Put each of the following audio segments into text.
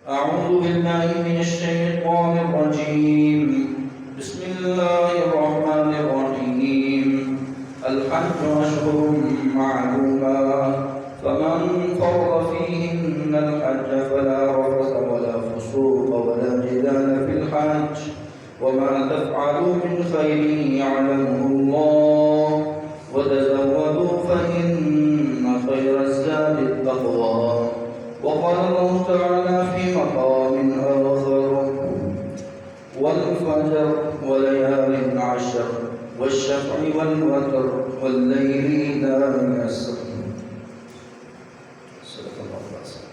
أعوذ بالله من الشيطان الرجيم. بسم الله الرحمن الرحيم. الحج أشهر معلومات فمن فرض فيهن الحج فلا رفث ولا فسوق ولا جدال في الحج وما تفعلوا من خير يعلمه الله وتزودوا فإن خير الزاد التقوى. وقال الله تعالى في مقام آخر: والفجر وليال عشر والشفع والوتر والليل إذا يسر. صدق الله العظيم.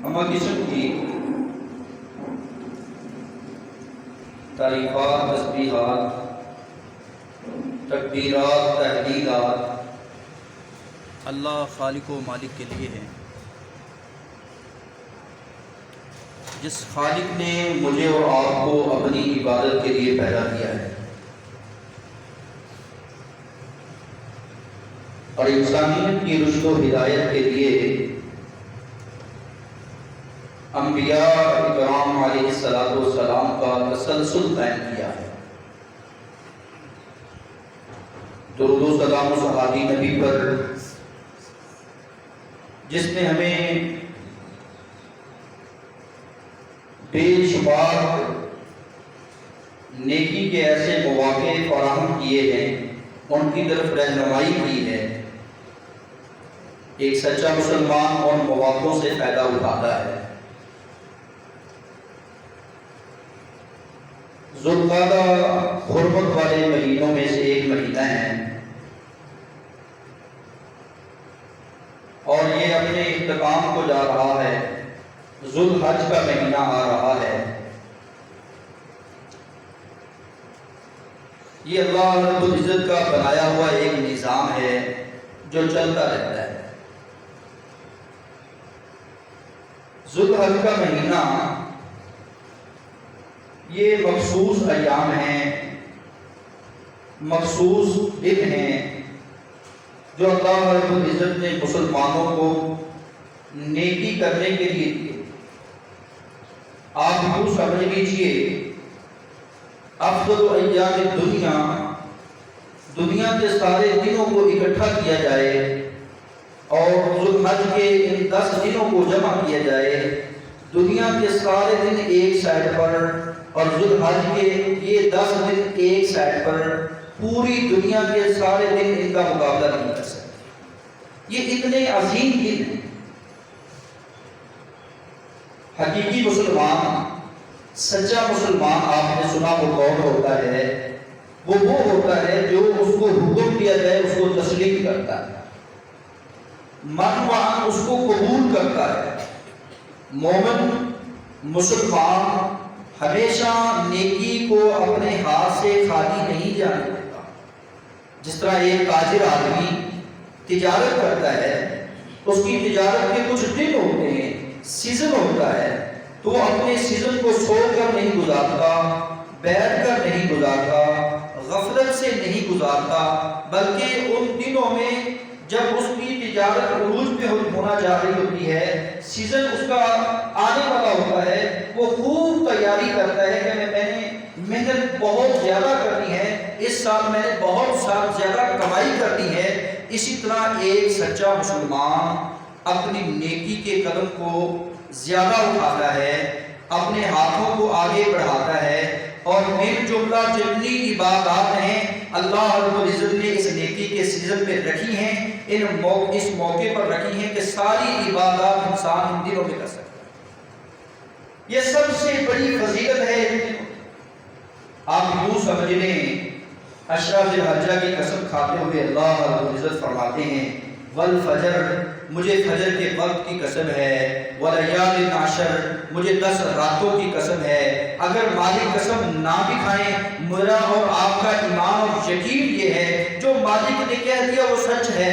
اما قسم کی تعریفات، تسبیحات، تکبیرات، تحلیلات اللہ خالق و مالک کے لیے ہے، جس خالق نے مجھے اور آپ کو اپنی عبادت کے لیے پیدا کیا ہے اور انسانیت کی رشد و ہدایت کے لیے انبیاء اکرام علیہ السلام کا تسلسل قائم کیا ہے۔ درود و سلام و صحابی نبی پر جس نے ہمیں بے شمار نیکی کے ایسے مواقع فراہم کیے ہیں، ان کی طرف رہنمائی کی ہے۔ ایک سچا مسلمان ان مواقعوں سے فائدہ اٹھاتا ہے۔ ذوالقعدہ حرمت والے مہینوں میں سے ایک مہینہ ہے اور یہ اپنے اختتام کو جا رہا ہے۔ ذوالحج کا مہینہ آ رہا ہے۔ یہ اللہ رب العزت کا بنایا ہوا ایک نظام ہے جو چلتا رہتا ہے۔ ذوالحج کا مہینہ یہ مخصوص ایام ہیں، مخصوص دن ہیں جو اللہ رب العزت نے مسلمانوں کو نیکی کرنے کے لیے دیے۔ آپ یوں سمجھ لیجیے، افضل ایام دنیا کے سارے دنوں کو اکٹھا کیا جائے اور ذوالحج کے ان 10 دنوں کو جمع کیا جائے، دنیا کے سارے دن ایک سائڈ پر اور ذوالحج کے یہ 10 دن ایک سائڈ پر، پوری دنیا کے سارے دن ان کا مقابلہ نہیں کر سکتے۔ یہ اتنے عظیم دن ہیں۔ حقیقی مسلمان، سچا مسلمان، آپ نے سنا وہ کون ہوتا ہے؟ وہ ہوتا ہے جو اس کو حکم دیا جائے اس کو تسلیم کرتا ہے، منوعاً اس کو قبول کرتا ہے۔ مومن مسلمان ہمیشہ نیکی کو اپنے ہاتھ سے خالی نہیں جانے دیتا۔ جس طرح ایک تاجر آدمی تجارت کرتا ہے، اس کی تجارت کے کچھ دن ہوتے ہیں، سیزن ہوتا ہے، تو اپنے سیزن کو سو کر نہیں گزارتا، بیٹھ کر نہیں گزارتا، غفلت سے نہیں گزارتا، بلکہ ان دنوں میں جب اس کی تجارت عروج پہ ہونا جا رہی ہوتی ہے، سیزن اس کا آنے والا ہوتا ہے، وہ خوب تیاری کرتا ہے کہ میں نے محنت بہت زیادہ کرنی ہے، اس سال میں نے بہت زیادہ کمائی کرنی ہے۔ اسی طرح ایک سچا مسلمان اپنی نیکی کے قدم کو زیادہ اٹھاتا ہے، اپنے ہاتھوں کو آگے بڑھاتا ہے، اور مل جملہ جتنی عبادات ہیں اللہ رب العزت نے اس نیکی کے سیزن میں رکھی ہیں، اس موقع پر رکھی ہیں کہ ساری عبادات انسان ان دنوں میں کر سکتا ہے۔ یہ سب سے بڑی فضیلت ہے۔ آپ یوں سمجھ لیں، اشرا ذی الحجہ کی قسم کھاتے ہوئے اللہ رب العزت فرماتے ہیں: والفجر، مجھے فجر کے وقت کی قسم ہے، ولیال عشر، مجھے 10 راتوں کی قسم ہے۔ اگر مالک قسم نہ بھی کھائیں، میرا اور آپ کا ایمان اور یقین یہ ہے جو مالک نے کہہ دیا وہ سچ ہے،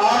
8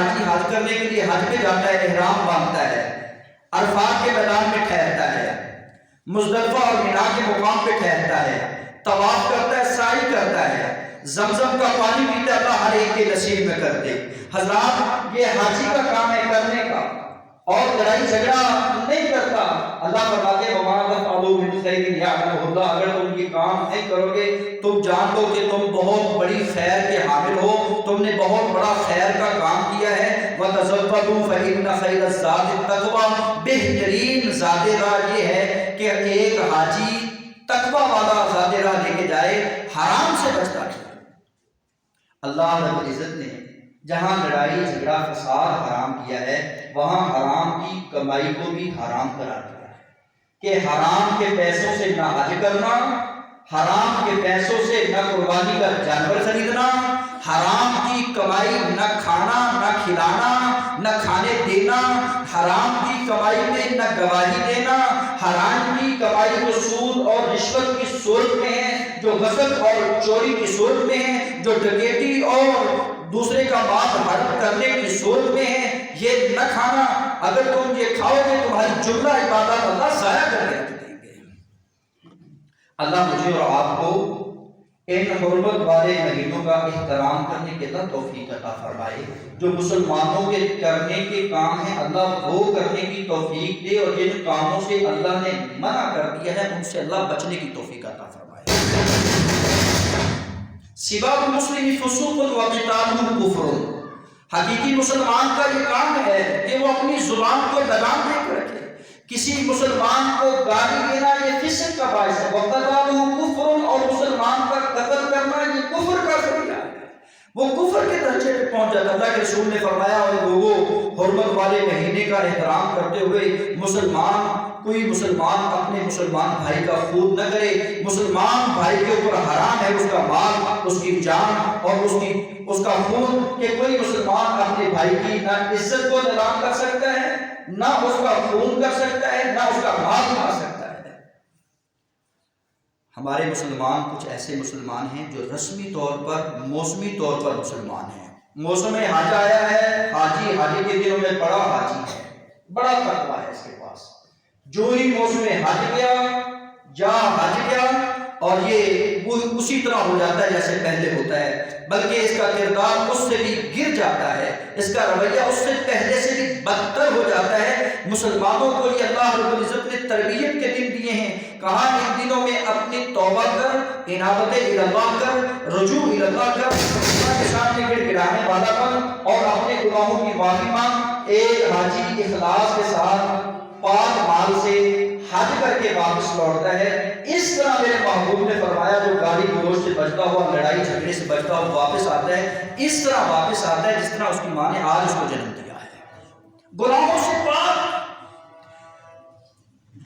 حاجی حج کرنے کے لیے حج پہ جاتا ہے، احرام باندھتا ہے، عرفات کے میدان میں ٹھہرتا ہے، مزدلفہ اور مینا کے مقام پہ ٹھہرتا ہے، طواف کرتا ہے، سعی کرتا ہے، زمزم کا پانی پیتا ہے، اللہ ہر ایک کے نصیب میں کر دے۔ حضرات یہ حاجی کا کام ہے کرنے کا، اور لڑائی جھگڑا نہیں کرتا۔ اللہ فرماتے ہیں وَمَا تَفْعَلُوا مِنْ خَيْرٍ يَعْلَمْهُ اللَّهُ، اگر تم یہ کام نہیں کرو گے تم جان لو کہ تم بہت بڑی خیر کے حامل ہو، تم نے بہت بڑا خیر کا کام کیا ہے۔ وَتَزَوَّدُوا فَإِنَّ خَيْرَ الزَّادِ التَّقْوَىٰ، بہترین زاد راہ یہ ہے کہ ایک حاجی تقوی والا زاد راہ لے کے جائے، حرام سے بچتا ہے۔ اللہ رب العزت نے جہاں لڑائی جھگڑا فساد حرام کیا ہے، وہاں حرام کی کمائی کو بھی حرام قرار دیا ہے کہ حرام کے پیسوں سے نہ حج کرنا، حرام کے پیسوں سے نہ قربانی کا جانور خریدنا، حرام کی کمائی نہ کھانا نہ کھلانا نہ کھانے دینا، حرام کی کمائی میں نہ گواہی دینا، حرام کی کمائی جو سود اور رشوت کی صورت میں ہے، جو غصب اور چوری کی صورت میں ہے، جو ڈکیتی اور دوسرے کا مال ہڑپ کرنے کی صورت میں ہے، یہ نہ کھانا۔ اگر تم یہ کھاؤ گے تمہاری جملہ عبادات اللہ ضائع کر کے رکھ دیں گے۔ اللہ مجھے اور آپ کو ان حرمت والے مہینوں کا احترام کرنے کے اللہ توفیق عطا فرمائے۔ جو مسلمانوں کے کرنے کے کام ہیں اللہ وہ کرنے کی توفیق دے، اور جن کاموں سے اللہ نے منع کر دیا ہے ان سے اللہ بچنے کی توفیق عطا فرمائے۔ سباب المسلم فسوق وقتالہ کفر، حقیقی مسلمان کا یہ کام ہے کہ وہ اپنی زبان کو لگام دے کر رکھے۔ کسی مسلمان کو گالی دینا یہ فسق کا باعث ہے، وقتالہ کفر، اور مسلمان کا قتل کرنا یہ کفر کا ذریعہ ہے، وہ کفر کے درجے پہ پہنچ جاتا ہے۔ اللہ کے رسول نے فرمایا اور لوگوں حرمت والے مہینے کا احترام کرتے ہوئے کوئی مسلمان اپنے مسلمان بھائی کا خون نہ کرے۔ مسلمان بھائی کے اوپر حرام ہے اس کا مال، اس کی جان اور اس کا خون، کہ کوئی مسلمان اپنے بھائی کی نہ عزت کو نیلام کر سکتا ہے، نہ اس کا خون کر سکتا ہے، نہ اس کا مال مار سکتا ہے۔ ہمارے مسلمان کچھ ایسے مسلمان ہیں جو رسمی طور پر موسمی طور پر مسلمان ہیں۔ موسم حج آیا ہے، حاجی کے دنوں میں بڑا حاجی ہے، بڑا تقویٰ ہے اس کے پاس۔ جو ہی موسم حج گیا یا حج گیا اور یہ اسی طرح ہو جاتا ہے جیسے پہلے ہوتا ہے، بلکہ اس کا کردار اس سے بھی گر جاتا ہے، اس کا رویہ اس سے پہلے سے بھی بدتر ہو جاتا ہے۔ مسلمانوں کو یہ اللہ رب العزت نے تربیت کے دن دیے ہیں، کہا ان دنوں میں اپنی توبہ کر، انابت اللہ کر، رجوع اللہ کر، اللہ کے سامنے گڑ گڑانے والا بن اور اپنے گناہوں کی معافی مانگ۔ ایک حاجی اخلاص کے ساتھ پاک مال سے حج کر کے واپس لوٹتا ہے، اس طرح میرے محبوب نے فرمایا جو گالی گلوچ سے بچتا ہوا، لڑائی جھگڑے سے بچتا ہوا واپس آتا ہے، اس طرح واپس آتا ہے جس طرح اس کی ماں نے آج اس کو جنم دیا ہے، گناہوں سے پاک۔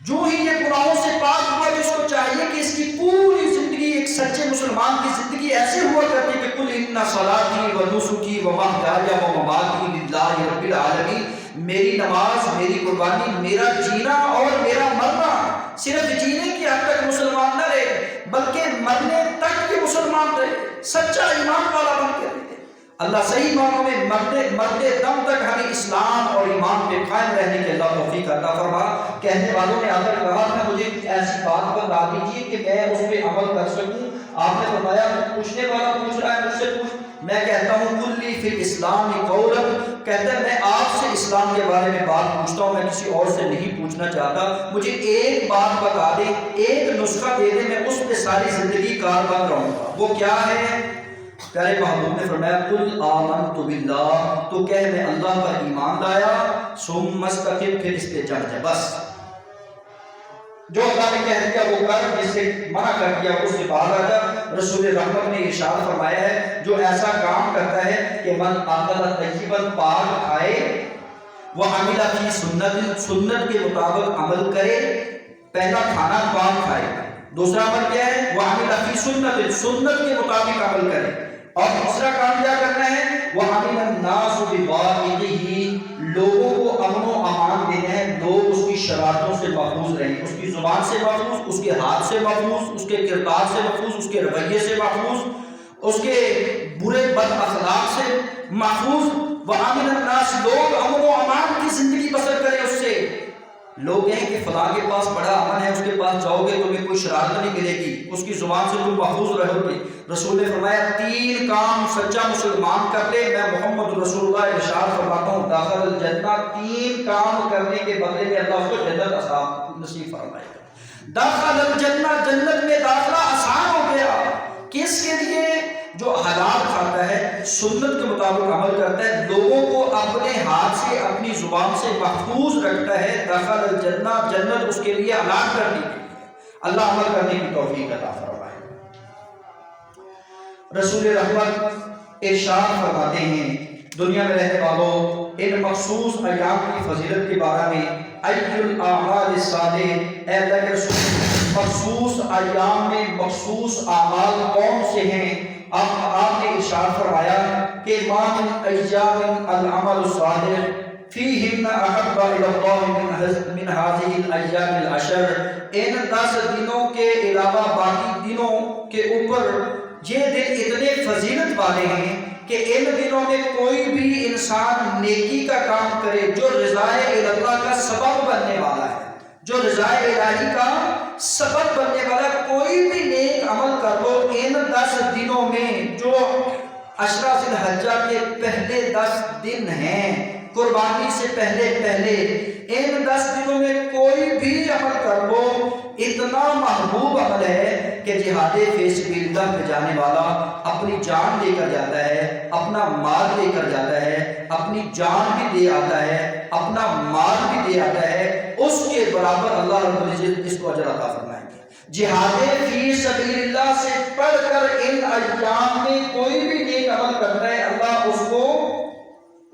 جو ہی یہ گناہوں سے پاک ہوا تو اس کو چاہیے کہ اس کی پوری زندگی ایک سچے مسلمان کی زندگی ایسے ہوا کرتی کہ کل ان صلاتی و نسکی و محیای و مماتی للہ رب العالمین، میری نماز، میری قربانی، میرا جینا اور میرا مرنا صرف جینے کی حد تک مسلمان نہ رہے بلکہ مرنے تک یہ مسلمان رہے، سچا ایمان والا بن کے رہے۔ اللہ صحیح معنوں میں مرتے دم تک ہمیں اسلام اور ایمان پہ قائم رہنے کے اللہ توفیق عطا فرما۔ کہنے والوں نے آ کر کہا تھا مجھے ایسی بات بتا دیجیے کہ میں اس پہ عمل کر سکوں۔ آپ نے فرمایا پوچھنے والا پوچھ رہا ہے مجھ سے پوچھ، میں کہتا ہوں کلی فی الاسلام قولا، کہتا ہے میں آپ سے اسلام کے بارے میں بات پوچھتا ہوں، میں کسی اور سے نہیں پوچھنا چاہتا، مجھے ایک بات بتا دے، ایک نسخہ دے دے، میں اس پہ ساری زندگی کاربند رہوں گا، وہ کیا ہے؟ پیارے محبوب نے فرمایا قل آمنت باللہ، تو کہہ میں اللہ پر ایمان لایا، ثم استقم، پھر اس پہ چڑھ جا، بس جو اللہ نے کہہ دیا وہ کر، جس سے منع کر دیا اس سے باہر آ جا۔ رسول رحمت نے ارشاد فرمایا ہے جو ایسا کام کرتا ہے کہ من اکل طیبا، پاک کھائے، وعمل فی سنت کے مطابق عمل کرے، پہلا کھانا پاک کھائے، دوسرا عمل کیا ہے وعمل فی سنت کے مطابق عمل کرے، اور تیسرا کام کیا کرنا ہے وعمل الناس بواعظہ، لوگوں کو امن و امان دینا ہے، لوگ اس کی شرارتوں سے محفوظ رہیں، اس کی زبان سے محفوظ، اس کے ہاتھ سے محفوظ، اس کے کردار سے محفوظ، اس کے رویے سے محفوظ، اس کے برے بد اخلاق سے محفوظ وامن الناس، لوگ امن و امان کی زندگی بسر کریں اس سے. لوگ کہیں کہ فلاں کے پاس بڑا امن ہے، اس کے پاس جاؤ گے تمہیں کوئی شرارت نہیں ملے گی، اس کی زبان سے تم محفوظ رہو گے. رسول نے فرمایا 3 کام سچا مسلمان کر لے، میں محمد رسول اللہ ارشاد فرماتا ہوں داخل الجنہ، 3 کام کرنے کے بدلے میں اللہ اس کو جنت عطا نصیب فرمائے گا. داخل الجنہ، جنت میں داخلہ آسان ہو گیا. کس کے لیے؟ جو حلال کھاتا ہے، سنت کے مطابق عمل کرتا ہے، لوگوں کو اپنے ہاتھ سے اپنی زبان سے محفوظ رکھتا ہے. داخل الجنہ، جنت اس کے لیے اعلان کر دی گئی ہے. اللہ عمل کرنے کی توفیق عطا فرمائے. رسول رحمت ارشاد فرماتے ہیں دنیا میں رہنے والوں ان مخصوص ایام کی فضیلت کے بارے میں، ای الاعمال الصالح، اے اللہ کے رسول مخصوص ایام میں مخصوص اعمال کون سے ہیں؟ آپ نے ارشاد فرمایا کہ ما من ایام العمل الصالح فیہن احب الی اللہ من هذه الايام العشر. ان 10 دنوں کے علاوہ باقی دنوں کے اوپر یہ دن اتنے فضیلت والے ہیں کہ ان دنوں میں کوئی بھی انسان نیکی کا کام کرے جو رضائے اللہ کا سبب بننے والا ہے، جو رضائے الہی کا سبب بننے والا کوئی بھی نیک عمل کر لو ان 10 دنوں میں، جو عشرہ ذی الحجہ کے پہلے 10 دن ہیں، قربانی سے پہلے ان 10 دنوں میں کوئی بھی عمل کر لو، اتنا محبوب عمل ہے کہ جہاد فی سبیل اللہ پہ جانے والا اپنی جان لے کر جاتا ہے، اپنا مال لے کر جاتا ہے، اپنی جان بھی دے آتا ہے، اپنا مال بھی دے آتا ہے، اس کے برابر اللہ رب العزت اس کو اجر عطا فرمائیں گے. جہاد فی سبیل اللہ سے پڑھ کر ان ایام میں کوئی بھی نیک عمل کرتا ہے، اللہ اس کو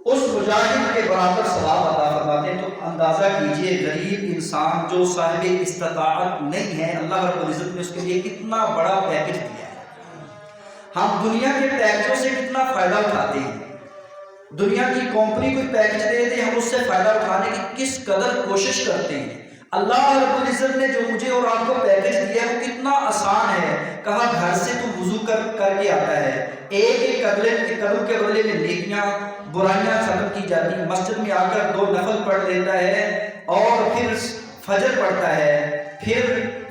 اس مجاہد کے برابر ثواب عطا فرماتے ہیں. تو اندازہ کیجئے غریب انسان جو صاحب استطاعت نہیں ہے، اللہ رب العزت نے اس کے لیے کتنا بڑا پیکج دیا ہے. ہم دنیا کے پیکجوں سے کتنا فائدہ اٹھاتے ہیں، دنیا کی کمپنی کوئی پیکج دے دے ہم اس سے فائدہ اٹھانے کی کس قدر کوشش کرتے ہیں. اللہ رب العزت نے جو مجھے اور آپ کو پیکج دیا ہے وہ کتنا آسان ہے. کہا گھر سے تو وضو کر کے آتا ہے، ایک قدم کے بدلے میں نیکیاں برائیاں ختم کی جاتی، مسجد میں آ کر 2 نفل پڑھ لیتا ہے اور پھر فجر پڑھتا ہے، پھر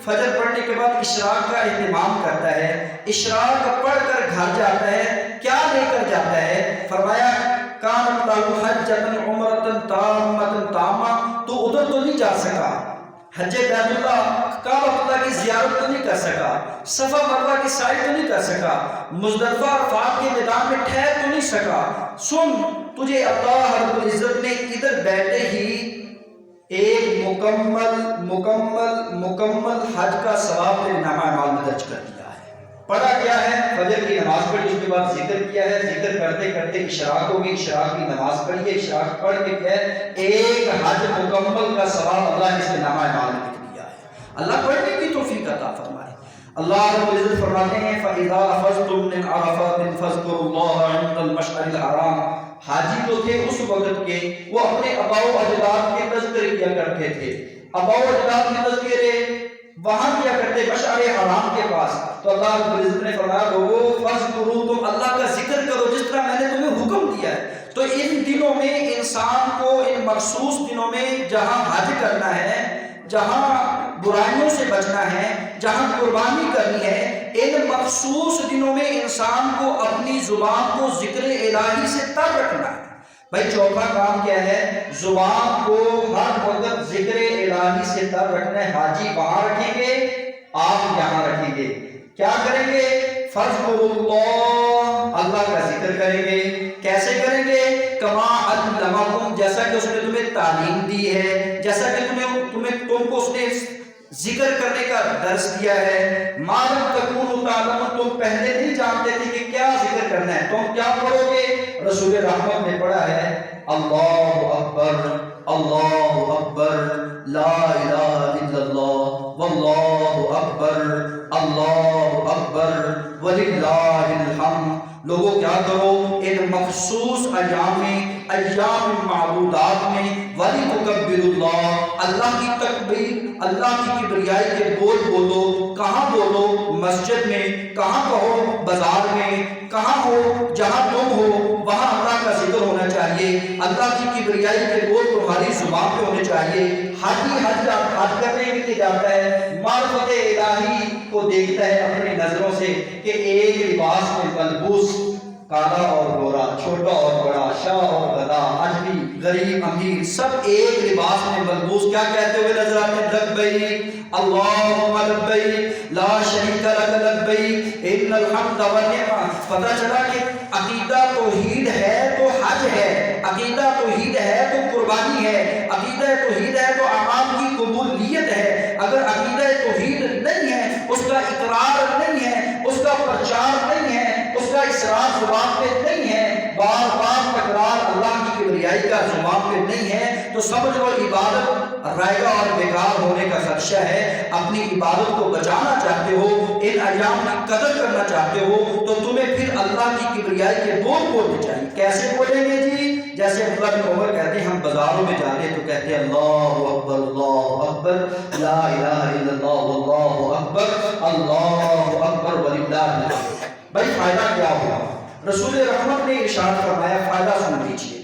فجر پڑھنے کے بعد اشراق کا اہتمام کرتا ہے، اشراق پڑھ کر گھر جاتا ہے، کیا لے کر جاتا ہے؟ فرمایا کانت لہ حجۃ عمرۃ تامۃ تامہ. تو ادھر تو نہیں جا سکا، حج بیت اللہ کعبۃ اللہ کی زیارت تو نہیں کر سکا، صفا مروہ کی سعی تو نہیں کر سکا، مزدلفہ عرفات کے میدان میں ٹھہر تو نہیں سکا. سن، تجھے اللہ رب العزت نے ادھر بیٹھے ہی ایک مکمل حج کا ثواب تیرے نامہ اعمال میں درج کر دیا ہے. پڑھا کیا ہے؟ فجر کی نماز پڑھی، اس کے بعد ذکر کیا ہے، ذکر کرتے کرتے اشراق ہوگی، اشراق کی نماز پڑھی ہے، اشراق پڑھ کے کیا ہے ایک حج مکمل کا ثواب اللہ نے اس کے نامہ اعمال میں لکھ دیا ہے. اللہ پڑھنے کی توفیق عطا فرمائے. اللہ رب العزت فرماتے ہیں فَإِذَا أَفَضْتُم مِّنْ عَرَفَاتٍ فَاذْكُرُوا اللَّهَ عِندَ الْمَشْعَرِ الْحَرَامِ. حاجی تو تھے اس وقت کے، وہ اپنے آباء و اجداد کے تذکرے کیا کرتے تھے، آباء و اجداد کے تذکرے وہاں کیا کرتے مشعر حرام کے پاس. تو اللہ رب العزت نے فرمایا لوگو فَاذْكُرُوا، تم اللہ کا ذکر کرو جس طرح میں نے تمہیں حکم دیا ہے. تو ان دنوں میں انسان کو، ان مخصوص دنوں میں جہاں حج کرنا ہے، جہاں برائیوں سے بچنا ہے، جہاں قربانی کرنی ہے، ان مخصوص دنوں میں انسان کو اپنی زبان کو ذکر الہی سے تر رکھنا ہے. بھائی چوتھا کام کیا ہے؟ زبان کو ہر وقت ذکر الہی سے تر رکھنا ہے. حاجی وہاں رکھیں گے، آپ یہاں رکھیں گے. کیا کریں گے؟ فَاذْكُرُوا اللَّهَ، اللہ کا ذکر کریں گے. کیسے کریں گے؟ کَمَا عَلَّمَكُمْ، جیسا کہ اس نے تمہیں تعلیم دی ہے، جیسا کہ تم کو اس نے ذکر کرنے کا درس دیا ہے. مَا لَمْ تَكُونُوا تَعْلَمُونَ، تم پہلے نہیں جانتے تھے کہ کیا ذکر کرنا ہے. تم کیا پڑھو گے؟ رسول رحمت نے پڑھا ہے اللہ اکبر اللہ اکبر لا الہ الا اللہ واللہ اکبر اللہ اکبر وللہ الحمد لوگوں کیا کرو ان مخصوص ایام میں، ایام معبودات میں، وَلِتُكَبِّرُوا اللَّهَ، اللہ کی تکبیر، اللہ کی کبریائی کے بول بولو۔ کہاں بولو؟ مسجد میں، کہاں کہو؟ بازار میں، کہاں ہو جہاں تم ہو وہاں اللہ کا ذکر ہونا چاہیے، اللہ کی کبریائی کے بول تمہاری زبان پہ ہونے چاہیے۔ حج کرنے کے لیے جاتا ہے، معرفت الہی کو دیکھتا ہے اپنی نظروں سے کہ ایک لباس میں ملبوس، کالا اور گورا، چھوٹا اور بڑا، شاہ اور گدا، اجمی غریب امیر، سب ایک لباس میں ملبوس کیا کہتے ہوئے نظر آتے ہیں؟ لبیک اللہم لبیک لا شریک لک لبیک ان الحمد والنعمت۔ پتہ چلا کہ عقیدہ توحید ہے تو حج ہے، عقیدہ توحید ہے تو قربانی ہے، عقیدہ توحید ہے تو اعمال کی قبولیت ہے۔ اگر عقیدہ توحید نہیں ہے، اس کا اقرار نہیں ہے، اس کا پرچار نہیں ہے، اس کا اصرار زبان پہ نہیں ہے، بار بار تکرار اللہ کی کبریائی کا زبان پہ نہیں ہے، تو سمجھ لو عبادت رائگہ اور بیکار ہونے کا خدشہ ہے۔ اپنی عبادت کو بچانا چاہتے ہو، ان ایام کی قدر کرنا چاہتے ہو، تو تمہیں پھر اللہ کی کبریائی کے بول بولنے چاہیے۔ کیسے بولیں گے جی؟ جیسے عبداللہ بن عمر کہتے ہیں ہم بازاروں میں جاتے ہیں تو کہتے ہیں اللہ اکبر لا الہ الا اللہ واللہ اکبر اللہ اکبر وللہ الحمد۔ بھائی فائدہ کیا ہوا؟ رسول رحمت نے ارشاد فرمایا، فائدہ سن لیجیے۔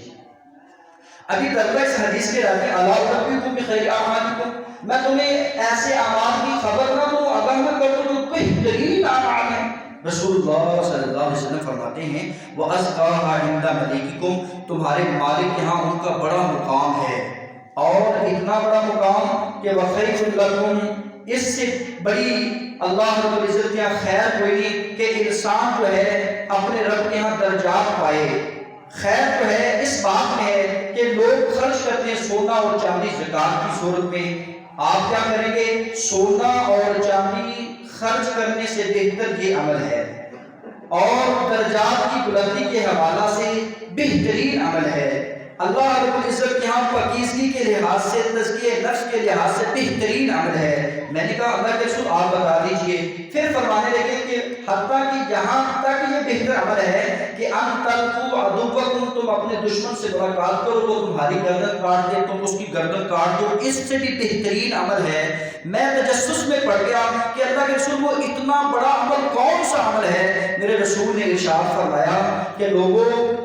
ابھی تک اس حدیث کے راوی الا انبئکم بخیر اعمالکم، میں تمہیں ایسے اعمال کی خبر نہ دوں، آگاہ نہ کر دوں جو بہترین اعمال ہیں۔ رسول اللہ صلی اللہ علیہ وسلم فرماتے ہیں وَأَزْكَاهَا عِنْدَ مَلِكِكُمْ، تمہارے مالک یہاں ان کا بڑا مقام ہے، اور اتنا بڑا مقام کہ وَخَيْرٌ لَكُمْ، اس سے بڑی اللہ رب العزت کے یہاں خیر کوئی نہیں کہ انسان جو ہے اپنے رب کے یہاں درجات پائے۔ خیر تو ہے اس بات میں ہے کہ لوگ خرچ کرتے ہیں سونا اور چاندی زکات کی صورت میں، آپ کیا کریں گے؟ سونا اور چاندی خرچ کرنے سے بہتر یہ عمل ہے، اور درجات کی بلندی کے حوالہ سے بہترین عمل ہے۔ اللہ رب العزت کے ہاں پاکیزگی کے لحاظ سے، تزکیہ نفس کے لحاظ سے بہترین عمل ہے۔ میں نے کہا اللہ کے رسول آپ بتا دیجئے۔ پھر فرمانے لگے کہ حتیٰ کہ یہاں تک یہ بہتر عمل ہے کہ ان تلقوا عدوکم، تم اپنے دشمن سے ملاقات کرو، وہ تمہاری گردن کاٹ دے، تم اس کی گردن کاٹ دو، اس سے بھی بہترین عمل ہے۔ میں تجسس میں پڑ گیا کہ اللہ کے رسول وہ اتنا بڑا عمل کون سا عمل ہے؟ میرے رسول نے ارشاد فرمایا کہ لوگوں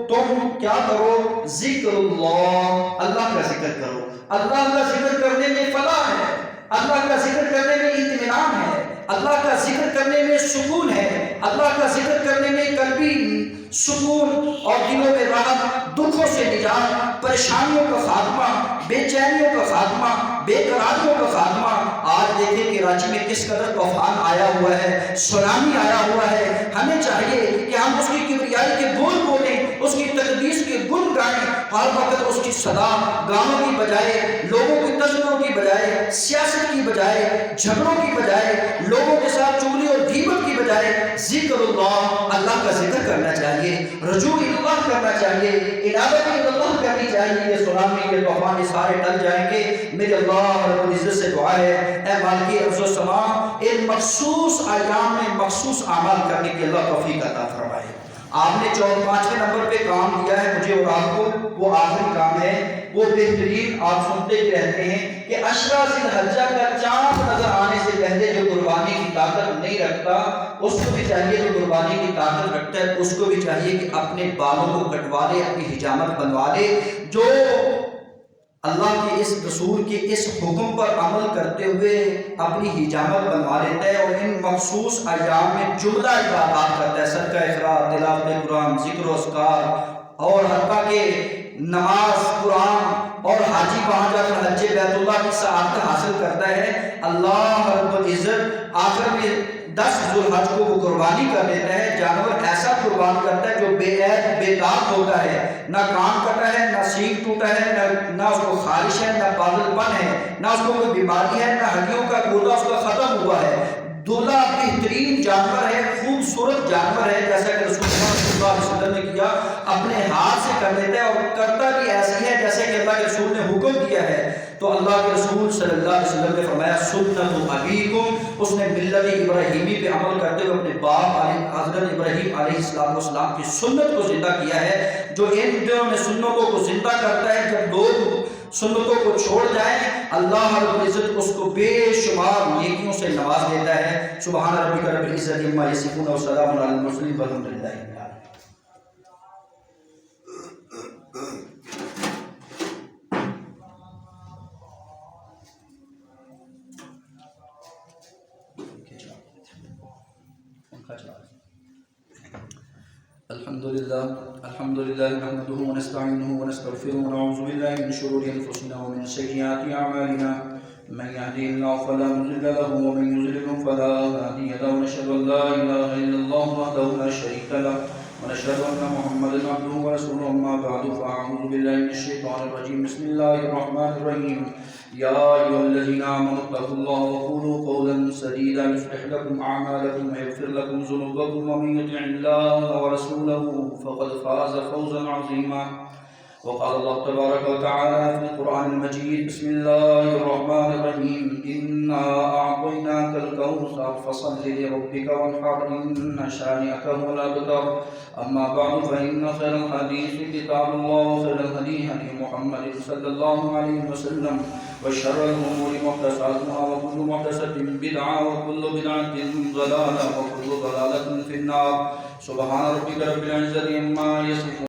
تم کیا کرو؟ ذکر اللہ، اللہ کا ذکر کرو۔ اللہ کا ذکر کرنے میں فلاح ہے، اللہ کا ذکر کرنے میں اطمینان ہے، اللہ کا ذکر کرنے میں سکون ہے، اللہ کا ذکر کرنے میں قلبی سکون اور دلوں میں راحت، دکھوں سے نجات، پریشانیوں کا خاتمہ، بے چینیوں کا خاتمہ، بے قراریوں کا خاتمہ۔ آج دیکھیں کہ کراچی میں کس قدر طوفان آیا ہوا ہے، سونامی آیا ہوا ہے۔ ہمیں چاہیے کہ ہم اس کی کبریائی کے بول بولیں، اس کی تقدیس کے گن گائیں، ہر وقت اس کی صدا گانوں کی بجائے، لوگوں کی تذکروں کی بجائے، سیاست کی بجائے، جھگڑوں کی بجائے، لوگوں کے ساتھ چغلی اور غیبت کی بجائے ذکر اللہ، اللہ کا ذکر کرنا چاہیے، رجوع اللہ کرنا چاہیے، انابت اللہ کرنی چاہیے۔ یہ سونامی کے طوفان سارے ٹل جائیں گے۔ میرے اللہ رب العزت سے دعا ہے اے مالک ارض و سما، ان مخصوص ایام میں مخصوص اعمال کرنے کی اللہ توفیق عطا فرمائے۔ آپ نے 5ویں نمبر پہ کام دیا ہے مجھے اور آپ کو، وہ آخری کام ہے، وہ بہترین آپ سنتے ہی رہتے ہیں کہ عشرہ ذی الحجہ کا چاند نظر آنے سے پہلے جو قربانی کی طاقت نہیں رکھتا اس کو بھی چاہیے، جو قربانی کی طاقت رکھتا ہے اس کو بھی چاہیے کہ اپنے بالوں کو کٹوا لے، اپنی حجامت بنوا لے۔ جو اللہ کے اس رسول کے اس حکم پر عمل کرتے ہوئے اپنی حجامت بنوا لیتا ہے اور ان مخصوص ایام میں جملہ عبادات کرتا ہے، صدقہ اخراج، تلاوت قرآن، ذکر و اذکار، اور حتیٰ کہ نماز، قرآن اور حاجی وہاں جا کر حج بیت اللہ کی سعادت حاصل کرتا ہے، اللہ رب العزت آخر میں 10 ذو الحج کو وہ قربانی کر دیتا ہے۔ جانور ایسا قربان کرتا ہے جو بے عیب بے داغ ہوتا ہے، نہ کان کٹا ہے، نہ سینگ ٹوٹا ہے، نہ اس کو خارش ہے، نہ پاگل پن ہے، نہ اس کو کوئی بیماری ہے، نہ ہڈیوں کا گودا اس کا ختم ہوا ہے۔ دولہ بہترین جانور ہے، خوبصورت جانور ہے، جیسا کہ رسول اللہ صلی اللہ علیہ وسلم نے کیا، اپنے ہاتھ سے کر دیتا ہے اور کرتا بھی ایسی ہے جیسے کہ اللہ اللہ کے رسول نے حکم دیا ہے تو اللہ کے رسول صلی اللہ علیہ وسلم نے فرمایا سنت ابیکم، اس نے ملت ابراہیمی پہ عمل کرتے ہوئے اپنے باپ حضرت ابراہیم علیہ السلام کی سنت کو زندہ کیا ہے۔ جو ان دنوں میں سنتوں کو زندہ کرتا ہے، جب لوگ سنتوں کو چھوڑ جائیں اللہ رب العزت اس کو بے شمار نیکیوں سے نواز دیتا ہے۔ سبحان ربک رب العزت عما یصفون وسلام علی المرسلین والحمد للہ رب العالمین۔ الحمد لله نحمده ونستعينه ونستغفره ونعوذ بالله من شرور انفسنا ومن سيئات اعمالنا، من يهده الله فلا مضل له ومن يضلل فلا هادي له، ونشهد ان لا اله الا الله وحده لا شريك له ونشهد ان محمدا عبده ورسوله، اما بعد فاعوذ بالله من الشيطان الرجيم، بسم الله الرحمن الرحيم، يا ايها الذين امنوا اتقوا الله وقولوا قولا سديدا يصلح لكم اعمالكم ويغفر لكم ذنوبكم، ومن يطع الله ورسوله فقد فاز فوزا عظيما. وقال الله تبارك وتعالى في القرآن المجيد، بسم الله الرحمن الرحيم، إنا أعطيناك الكوثر فصل لربك وانحر إن شانئك هو الأبتر. أما بعد فإن خير الحديث كتاب الله وخير الهدي هدي محمد صلى الله عليه وسلم، وشر الأمور محدثاتها وكل محدثة بدعة وكل بدعة ضلالة وكل ضلالة في النار. سبحان ربك رب العزة عما يصفون.